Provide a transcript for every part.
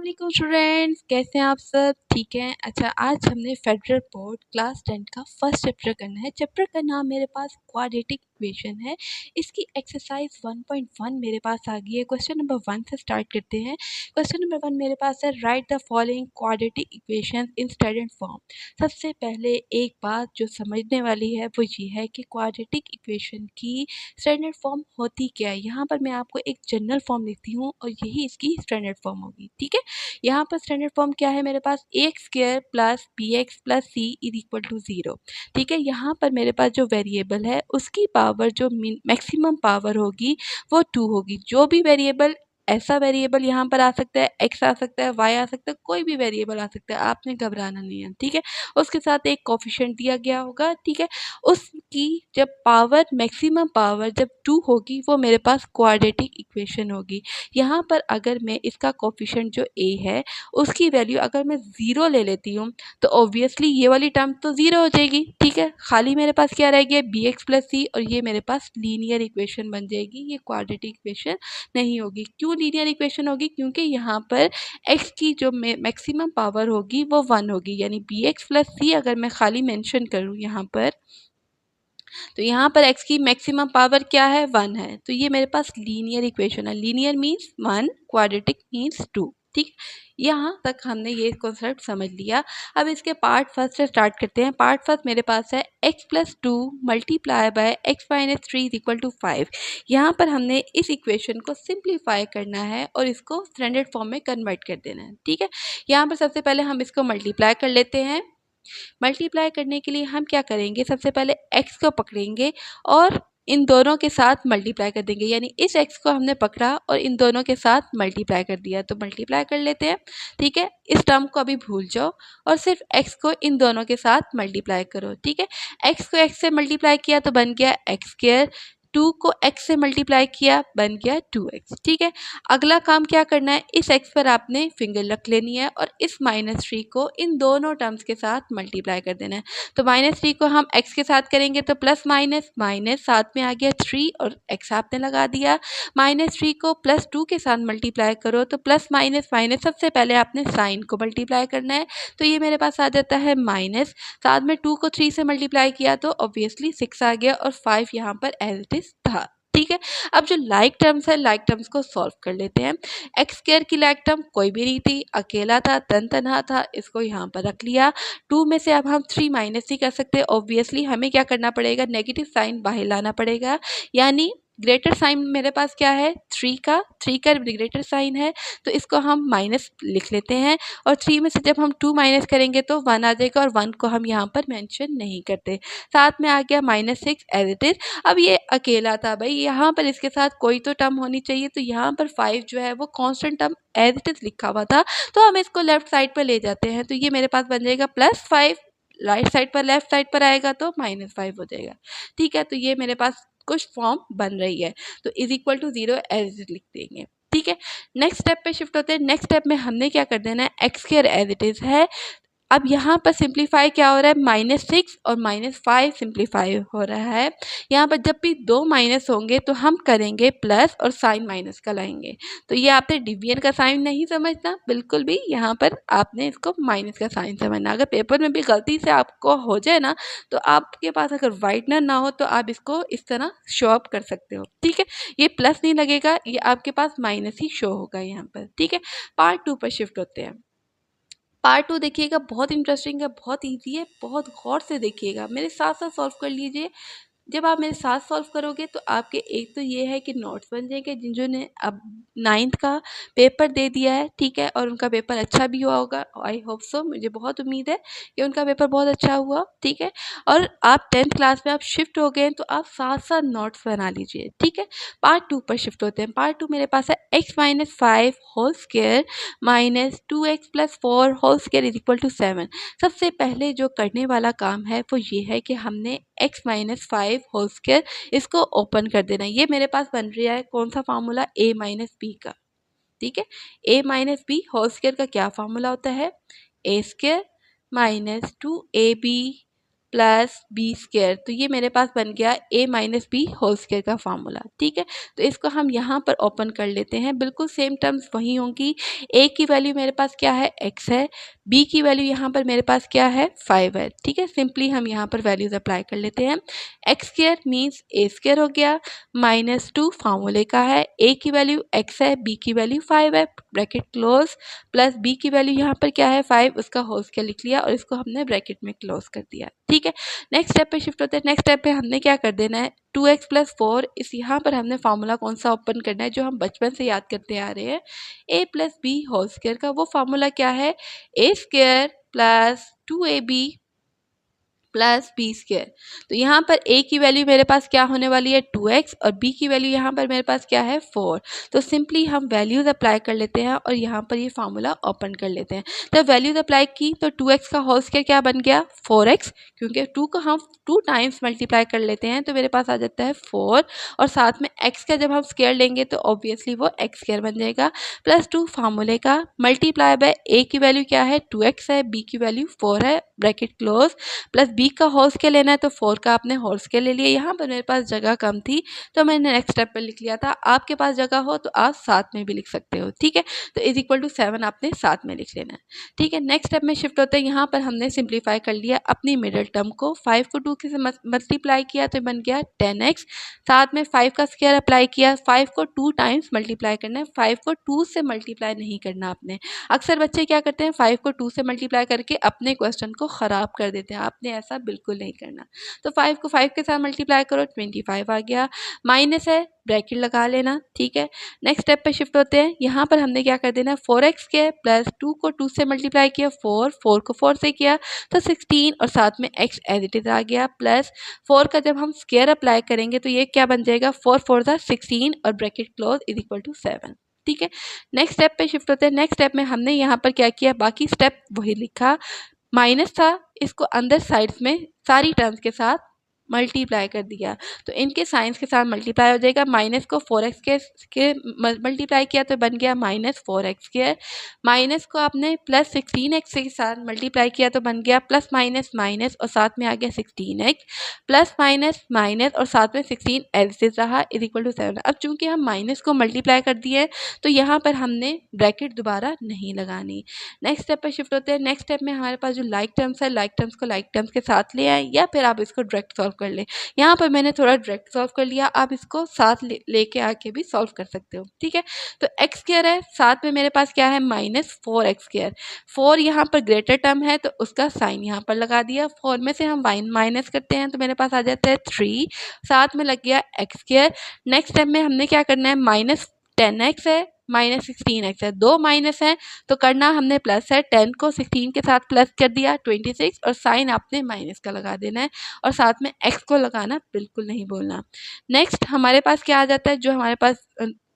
वालेकुम स्टूडेंट्स, कैसे हैं आप सब? ठीक हैं। अच्छा, आज हमने फेडरल बोर्ड क्लास 10 का फर्स्ट चैप्टर करना है। चैप्टर का नाम मेरे पास क्वाड्रेटिक इक्वेशन है। इसकी एक्सरसाइज 1.1 मेरे पास आ गई है। क्वेश्चन नंबर 1 से स्टार्ट करते हैं। क्वेश्चन नंबर 1 मेरे पास है, right the following quadratic equation in standard form. सबसे पहले एक बात जो समझने वाली है वो ये है कि क्वाड्रेटिक इक्वेशन की स्टैंडर्ड फॉर्म होती क्या है। यहाँ पर मैं आपको एक जनरल फॉर्म लिखती हूँ और यही इसकी स्टैंडर्ड फॉर्म होगी। ठीक है, यहाँ पर स्टैंडर्ड फॉर्म क्या है मेरे पास, a square plus b x plus c is equal to 0। ठीक है, यहाँ पर मेरे पास जो वेरिएबल है उसकी पावर जो मैक्सिमम पावर होगी वो 2 होगी। जो भी वेरिएबल, ऐसा वेरिएबल यहाँ पर आ सकता है, एक्स आ सकता है, वाई आ सकता है, कोई भी वेरिएबल आ सकता है, आपने घबराना नहीं है। ठीक है, उसके साथ एक कोफिशिएंट दिया गया होगा। ठीक है, उसकी जब पावर, मैक्सिमम पावर जब 2 होगी वो मेरे पास क्वाड्रेटिक इक्वेशन होगी। यहाँ पर अगर मैं इसका कोफिशिएंट जो a है उसकी वैल्यू अगर मैं 0 ले लेती हूँ तो ऑब्वियसली ये वाली टर्म तो 0 हो जाएगी। ठीक है, खाली मेरे पास क्या रह गया, बी एक्स प्लस सी, और ये मेरे पास लीनियर इक्वेशन बन जाएगी। ये क्वाड्रेटिक इक्वेशन नहीं होगी। क्यों लीनियर इक्वेशन होगी? क्योंकि यहाँ पर x की जो मैक्सिमम पावर होगी वो 1 होगी, यानी बी एक्स प्लस सी अगर मैं खाली मेंशन करूँ यहाँ पर, तो यहाँ पर x की मैक्सिमम पावर क्या है, 1 है। तो ये मेरे पास लीनियर इक्वेशन है। Linear means 1, quadratic means 2। ठीक, यहाँ तक हमने ये कॉन्सेप्ट समझ लिया। अब इसके पार्ट फर्स्ट से स्टार्ट करते हैं। पार्ट फर्स्ट मेरे पास है x plus 2 multiply by x minus 3 is equal to 5। यहाँ पर हमने इस इक्वेशन को सिंप्लीफाई करना है और इसको स्टैंडर्ड फॉर्म में कन्वर्ट कर देना है। ठीक है, यहाँ पर सबसे पहले हम इसको मल्टीप्लाई कर लेते हैं। मल्टीप्लाई करने के लिए हम क्या करेंगे, सबसे पहले x को पकड़ेंगे और इन दोनों के साथ मल्टीप्लाई कर देंगे। यानी इस x को हमने पकड़ा और इन दोनों के साथ मल्टीप्लाई कर दिया, तो मल्टीप्लाई कर लेते हैं। ठीक है, इस टर्म को अभी भूल जाओ और सिर्फ x को इन दोनों के साथ मल्टीप्लाई करो। ठीक है, x को x से मल्टीप्लाई किया तो बन गया एक्स स्क्वायर, 2 को x से मल्टीप्लाई किया बन गया 2x। ठीक है, अगला काम क्या करना है, इस x पर आपने फिंगर रख लेनी है और इस -3 को इन दोनों टर्म्स के साथ मल्टीप्लाई कर देना है। तो -3 को हम x के साथ करेंगे तो प्लस माइनस माइनस, साथ में आ गया 3 और x आपने लगा दिया। -3 को +2 के साथ मल्टीप्लाई करो तो प्लस माइनस माइनस, सबसे पहले आपने साइन को मल्टीप्लाई करना है, तो ये मेरे पास आ जाता है माइनस, साथ में 2 को 3 से मल्टीप्लाई किया तो ऑब्वियसली 6 आ गया और 5 यहाँ पर एज इट इज था। ठीक है, अब जो लाइक टर्म्स है, लाइक टर्म्स को सॉल्व कर लेते हैं। एक्स स्क्वायर की लाइक टर्म कोई भी नहीं थी, अकेला था, तनहा था, इसको यहाँ पर रख लिया। 2 में से अब हम 3 माइनस ही कर सकते हैं। ऑब्वियसली हमें क्या करना पड़ेगा, नेगेटिव साइन बाहर लाना पड़ेगा, यानी ग्रेटर साइन मेरे पास क्या है, 3 का ग्रेटर साइन है, तो इसको हम माइनस लिख लेते हैं। और 3 में से जब हम 2 माइनस करेंगे तो 1 आ जाएगा और 1 को हम यहाँ पर मेंशन नहीं करते। साथ में आ गया -6 एज इट इज। अब ये अकेला था भाई, यहाँ पर इसके साथ कोई तो टर्म होनी चाहिए, तो यहाँ पर 5 जो है वो constant term as it is लिखा हुआ था, तो हम इसको लेफ्ट साइड पर ले जाते हैं। तो ये मेरे पास बन जाएगा +5, राइट साइड पर लेफ्ट साइड पर आएगा तो -5 हो जाएगा। ठीक है, तो ये मेरे पास कुछ फॉर्म बन रही है, तो is equal to 0 as it लिख देंगे। ठीक है, नेक्स्ट स्टेप पे शिफ्ट होते हैं। नेक्स्ट स्टेप में हमने क्या कर देना है, x square as it is है। अब यहाँ पर सिंप्लीफाई क्या हो रहा है, -6 और -5 सिंप्लीफाई हो रहा है। यहाँ पर जब भी 2 माइनस होंगे तो हम करेंगे प्लस और साइन माइनस का लाएंगे। तो ये आपने डिवीजन का साइन नहीं समझना बिल्कुल भी, यहाँ पर आपने इसको माइनस का साइन समझना। अगर पेपर में भी गलती से आपको हो जाए ना, तो आपके पास अगर वाइटनर ना हो तो आप इसको इस तरह शो अप कर सकते हो। ठीक है, ये प्लस नहीं लगेगा, ये आपके पास माइनस ही शो होगा यहाँ पर। ठीक है, पार्ट 2 पर शिफ्ट होते हैं। पार्ट 2 देखिएगा, बहुत इंटरेस्टिंग है, बहुत इजी है, बहुत गौर से देखिएगा, मेरे साथ साथ सॉल्व कर लीजिए। जब आप मेरे साथ सॉल्व करोगे तो आपके एक तो ये है कि नोट्स बन जाएंगे, जिन्होंने अब 9th का पेपर दे दिया है, ठीक है, और उनका पेपर अच्छा भी हुआ होगा, आई होप सो, मुझे बहुत उम्मीद है कि उनका पेपर बहुत अच्छा हुआ। ठीक है, और आप 10th क्लास में आप शिफ्ट हो गए तो आप साथ साथ नोट्स बना लीजिए। ठीक है, पार्ट 2 पर शिफ्ट होते हैं। पार्ट 2 मेरे पास है x-5 whole square -2x+4 whole square is equal to 7। सबसे पहले जो करने वाला काम है वो ये है कि हमने x-5 होल स्क्वायर इसको ओपन कर देना। ये मेरे पास बन रहा है कौन सा फार्मूला, a-b का। ठीक है, a-b होल स्क्वायर का क्या फार्मूला होता है, a² -2ab plus b square. तो ये मेरे पास बन गया a minus b whole square का फार्मूला, ठीक है। तो इसको हम यहाँ पर ओपन कर लेते हैं, बिल्कुल सेम टर्म्स वही होंगी। a की वैल्यू मेरे पास क्या है, x है, b की वैल्यू यहाँ पर मेरे पास क्या है, 5 है, ठीक है। सिंपली हम यहाँ पर वैल्यूज अप्लाई कर लेते हैं। X square means a square हो गया, -2 फार्मूले का है, a की वैल्यू x है, b की वैल्यू 5 है, ब्रैकेट क्लोज, प्लस b की वैल्यू यहाँ पर क्या है 5, उसका होल स्क्वायर लिख लिया और इसको हमने ब्रैकेट में क्लोज कर दिया, ठीक है। नेक्स्ट स्टेप पे शिफ्ट होते हैं। नेक्स्ट स्टेप पे हमने क्या कर देना है, 2x प्लस 4, इस यहाँ पर हमने फार्मूला कौन सा ओपन करना है जो हम बचपन से याद करते आ रहे हैं, a plus b whole square का। वो फार्मूला क्या है, a square plus 2ab plus b square. तो यहाँ पर a की वैल्यू मेरे पास क्या होने वाली है 2x और b की वैल्यू यहाँ पर मेरे पास क्या है 4। तो सिंपली हम वैल्यूज अप्लाई कर लेते हैं और यहाँ पर ये फार्मूला ओपन कर लेते हैं। तो वैल्यूज अप्लाई की तो 2x का होल स्क्वायर क्या बन गया 4x, क्योंकि 2 को हम 2 टाइम्स मल्टीप्लाई कर लेते हैं तो मेरे पास आ जाता है 4, और साथ में x का जब हम स्क्वायर लेंगे तो ऑब्वियसली वो x स्क्वायर बन जाएगा, प्लस 2 फार्मूले का मल्टीप्लाई बाय a की वैल्यू क्या है 2x है, b की वैल्यू 4 है, ब्रैकेट क्लोज, प्लस b का होल स्क्वायर लेना है तो 4 का आपने होल स्क्वायर ले लिया। यहाँ पर मेरे पास जगह कम थी तो मैंने नेक्स्ट स्टेप पर लिख लिया था, आपके पास जगह हो तो आप साथ में भी लिख सकते हो, ठीक है। तो इज इक्वल टू 7 आपने साथ में लिख लेना है, ठीक है। नेक्स्ट स्टेप में शिफ्ट होते हैं। यहाँ पर हमने सिंप्लीफाई कर लिया अपनी मिडिल टर्म को, 5 को 2 से मल्टीप्लाई किया तो बन गया 10x, साथ में 5 का स्क्वायर अप्लाई किया, 5 को 2 टाइम्स मल्टीप्लाई करना है, 5 को 2 से मल्टीप्लाई नहीं करना आपने। अक्सर बच्चे क्या करते हैं 5 को 2 से मल्टीप्लाई करके अपने क्वेश्चन को ख़राब कर देते हैं, आपने ऐसा बिल्कुल नहीं करना। तो 5 को 5 के साथ मल्टीप्लाई करो 25 आ गया, माइनस है ब्रैकेट लगा लेना, ठीक है। नेक्स्ट स्टेप पे शिफ्ट होते हैं। यहाँ पर हमने क्या कर देना है 4x के प्लस 2 को 2 से मल्टीप्लाई किया 4, 4 को 4 से किया तो 16 और साथ में x एज इट इज आ गया, प्लस 4 का जब हम स्क्वायर अप्लाई करेंगे तो ये क्या बन जाएगा 4 4 था 16 और bracket close is equal to 7, ठीक है। नेक्स्ट स्टेप पे शिफ्ट होते हैं। नेक्स्ट स्टेप में हमने यहाँ पर क्या किया, बाकी स्टेप वही लिखा, माइनस था इसको अंदर साइड्स में सारी टर्म्स के साथ मल्टीप्लाई कर दिया तो इनके साइंस के साथ मल्टीप्लाई हो जाएगा। माइनस को 4x के मल्टीप्लाई किया तो बन गया -4x स्क्वायर, माइनस को आपने प्लस 16x के साथ मल्टीप्लाई किया तो बन गया प्लस माइनस माइनस और साथ में आ गया 16x, प्लस माइनस माइनस और साथ में 16 ऐसे रहा इज इक्वल टू 7। अब चूंकि हम माइनस को मल्टीप्लाई कर दिए तो यहाँ पर हमने ब्रैकेट दोबारा नहीं लगानी। नेक्स्ट स्टेप पर शिफ्ट होते हैं। नेक्स्ट स्टेप में हमारे पास जो लाइक टर्म्स है, लाइक टर्म्स को लाइक टर्म्स के साथ ले आए या फिर आप इसको डायरेक्ट सॉल्व कर ले। यहाँ पर मैंने थोड़ा डायरेक्ट सॉल्व कर लिया, आप इसको साथ लेके आके भी सॉल्व कर सकते हो, ठीक है। तो एक्स स्क्वायर है, साथ में मेरे पास क्या है -4x स्क्वायर, 4 यहाँ पर ग्रेटर टर्म है तो उसका साइन यहाँ पर लगा दिया, 4 में से हम माइनस करते हैं तो मेरे पास आ जाता है 3, साथ में लग गया एक्स स्क्वायर। नेक्स्ट स्टेप में हमने क्या करना है -10x है -16x है, दो माइनस है तो करना हमने प्लस है, 10 को 16 के साथ प्लस कर दिया 26 और साइन आपने माइनस का लगा देना है और साथ में x को लगाना बिल्कुल नहीं बोलना। नेक्स्ट हमारे पास क्या आ जाता है, जो हमारे पास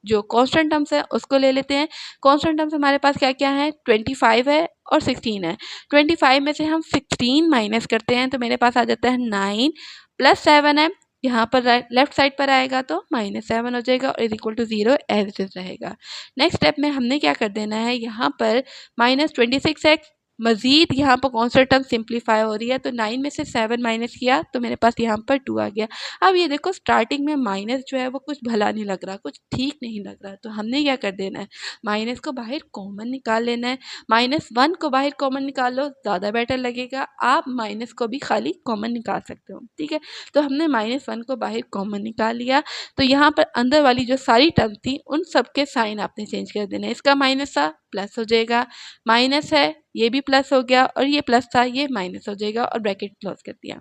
जो कांस्टेंट टर्म्स है उसको ले लेते हैं। कांस्टेंट टर्म्स हमारे पास क्या क्या है 25 है और 16 है। 25 में से हम 16 माइनस करते हैं तो मेरे पास आ जाता है 9 प्लस 7 है, यहाँ पर लेफ्ट साइड पर आएगा तो -7 हो जाएगा और is equal to 0 as it is रहेगा। नेक्स्ट स्टेप में हमने क्या कर देना है, यहाँ पर -26x, मजीद यहाँ पर कॉन्स्टेंट टर्म सिंप्लीफाई हो रही है तो 9 में से 7 माइनस किया तो मेरे पास यहाँ पर 2 आ गया। अब ये देखो स्टार्टिंग में माइनस जो है वो कुछ भला नहीं लग रहा, कुछ ठीक नहीं लग रहा, तो हमने क्या कर देना है माइनस को बाहर कॉमन निकाल लेना है। -1 को बाहर कॉमन निकाल लो, ज़्यादा बेटर लगेगा, आप माइनस को भी खाली कॉमन निकाल सकते हो, ठीक है। तो हमने -1 को बाहर कॉमन निकाल लिया तो यहाँ पर अंदर वाली जो सारी टर्म थी उन सब के साइन आपने चेंज कर देना है। इसका माइनस था प्लस हो जाएगा, माइनस है ये भी प्लस हो गया और ये प्लस था ये माइनस हो जाएगा और ब्रैकेट क्लोज कर दिया।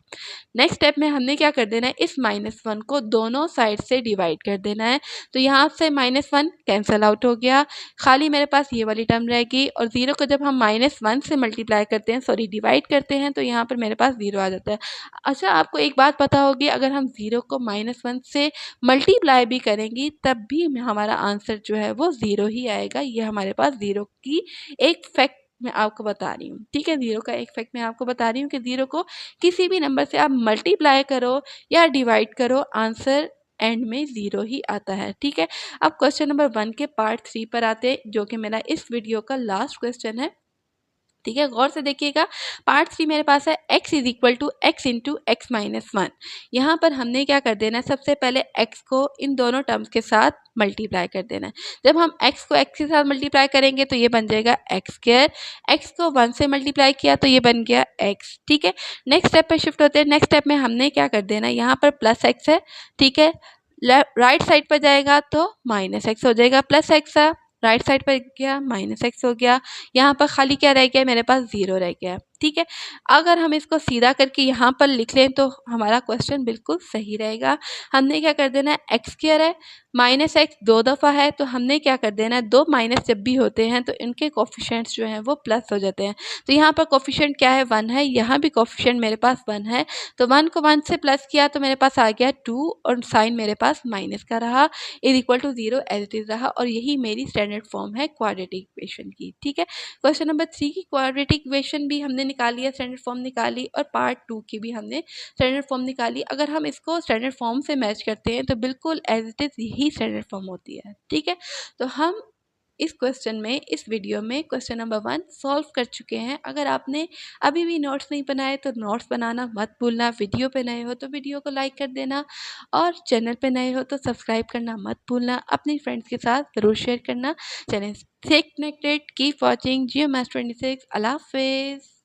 नेक्स्ट स्टेप में हमने क्या कर देना है, इस -1 को दोनों साइड से डिवाइड कर देना है तो यहाँ से -1 कैंसिल आउट हो गया, खाली मेरे पास ये वाली टर्म रहेगी और 0 को जब हम -1 से मल्टीप्लाई करते हैं सॉरी डिवाइड करते हैं तो यहाँ पर मेरे पास 0 आ जाता है। अच्छा आपको एक बात पता होगी, अगर हम 0 को -1 से मल्टीप्लाई भी करेंगी तब भी हमारा आंसर जो है वो 0 ही आएगा। ये हमारे पास 0 की एक फैक्ट मैं आपको बता रही हूँ, ठीक है। 0 का एक फैक्ट मैं आपको बता रही हूँ कि 0 को किसी भी नंबर से आप मल्टीप्लाई करो या डिवाइड करो आंसर एंड में 0 ही आता है, ठीक है। अब क्वेश्चन नंबर 1 के पार्ट 3 पर आते हैं जो कि मेरा इस वीडियो का लास्ट क्वेश्चन है। ठीक है, गौर से देखिएगा। पार्ट 3 मेरे पास है x is equal to x into x minus 1। यहाँ पर हमने क्या कर देना है, सबसे पहले x को इन दोनों टर्म्स के साथ मल्टीप्लाई कर देना है। जब हम x को x के साथ मल्टीप्लाई करेंगे तो ये बन जाएगा एक्स स्क्वायर, x को 1 से मल्टीप्लाई किया तो ये बन गया x। ठीक है, नेक्स्ट स्टेप पे शिफ्ट होते हैं। नेक्स्ट स्टेप में हमने क्या कर देना है, यहाँ पर प्लस x है, ठीक है, राइट साइड पर जाएगा तो माइनस एक्स हो जाएगा, प्लस एक्स है, राइट साइड पर गया माइनस एक्स हो गया, यहाँ पर खाली क्या रह गया, मेरे पास 0 रह गया। ठीक है, अगर हम इसको सीधा करके यहाँ पर लिख लें तो हमारा क्वेश्चन बिल्कुल सही रहेगा। हमने क्या कर देना है, एक्स स्क्वायर है, माइनस एक्स 2 दफ़ा है, तो हमने क्या कर देना है, 2 माइनस जब भी होते हैं तो इनके कोफिशिएंट्स जो हैं वो प्लस हो जाते हैं। तो यहाँ पर कोफिशिएंट क्या है, 1 है, यहाँ भी कोफिशिएंट मेरे पास 1 है, तो 1 को 1 से प्लस किया तो मेरे पास आ गया 2 और साइन मेरे पास माइनस का रहा, is equal to 0 as it is रहा, और यही मेरी स्टैंडर्ड फॉर्म है क्वाड्रेटिक इक्वेशन की। ठीक है, क्वेश्चन नंबर 3 की क्वाड्रेटिक इक्वेशन भी हमने निकाल लिया, स्टैंडर्ड फॉर्म निकाली, और पार्ट 2 की भी हमने स्टैंडर्ड फॉर्म निकाली। अगर हम इसको स्टैंडर्ड फॉर्म से मैच करते हैं तो बिल्कुल एज इट इज़ यही स्टैंडर्ड फॉर्म होती है। ठीक है, तो हम इस क्वेश्चन में, इस वीडियो में क्वेश्चन नंबर 1 सॉल्व कर चुके हैं। अगर आपने अभी भी नोट्स नहीं बनाए तो नोट्स बनाना मत भूलना। वीडियो पे नए हो तो वीडियो को लाइक कर देना, और चैनल पे नए हो तो सब्सक्राइब करना मत भूलना। अपने फ्रेंड्स के साथ ज़रूर शेयर करना। Channel stay connected, keep watching जियो मैथ्स 26। अल्लाह हाफिज़।